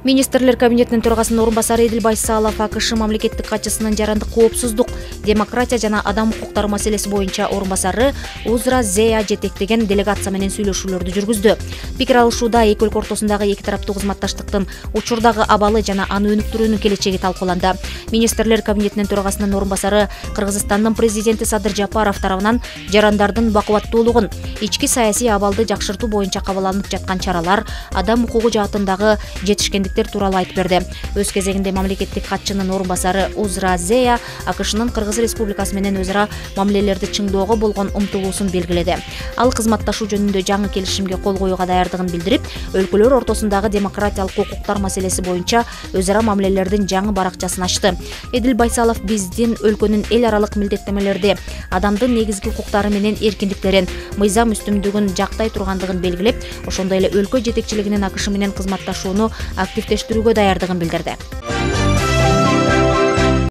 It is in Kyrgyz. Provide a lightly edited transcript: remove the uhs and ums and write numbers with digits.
Министрлер кабинетинин төрагасынын орун басары Эдил Байсалов АКШ мамлекеттик катчысынын жарандык коопсуздук, демократия жана адам укуктары маселеси боюнча орун басары Узра Зея жетектеген делегация менен сүйлөшүүлөрдү жүргүздү. Пикир алышууда эки өлкө ортосундагы эки тараптуу кызматташтыктын учурдагы абалы жана аны өнүктүрүүнүн келечеги талкууланды. Министрлер кабинетинин төрагасынын орун басары Кыргызстандын президенти Садыр Жапаров тарабынан жарандардын бакубаттуулугун, ички саясий абалды жакшыртуу боюнча кабыл жаткан чаралар, адам укугу жаатындагы жетишкендиктер тууралуу айтып берди. Өз кезегинде мамлекеттик катчынын орун басары Узра Зея АКШнын Кыргыз Республикасы менен өз ара мамилелерди чыңдоого болгон умтулуусун белгиледи. Ал кызматташуу жөнүндө жаңы келишимге кол коюуга даярдыгын билдирип, өлкөлөр ортосундагы демократиялык укуктар маселеси боюнча өз ара мамилелердин жаңы баракчасын ачты. Эдил Байсалов биздин өлкөнүн эл аралык милдеттемелерди, адамдын негизги укуктары менен эркиндиктерин, мыйзам үстүмдүгүн жактай тургандыгын белгилеп, ошондой эле өлкө жетекчилигинин АКШ менен кызматташууну активдештирүүгө даярдыгын билдирди.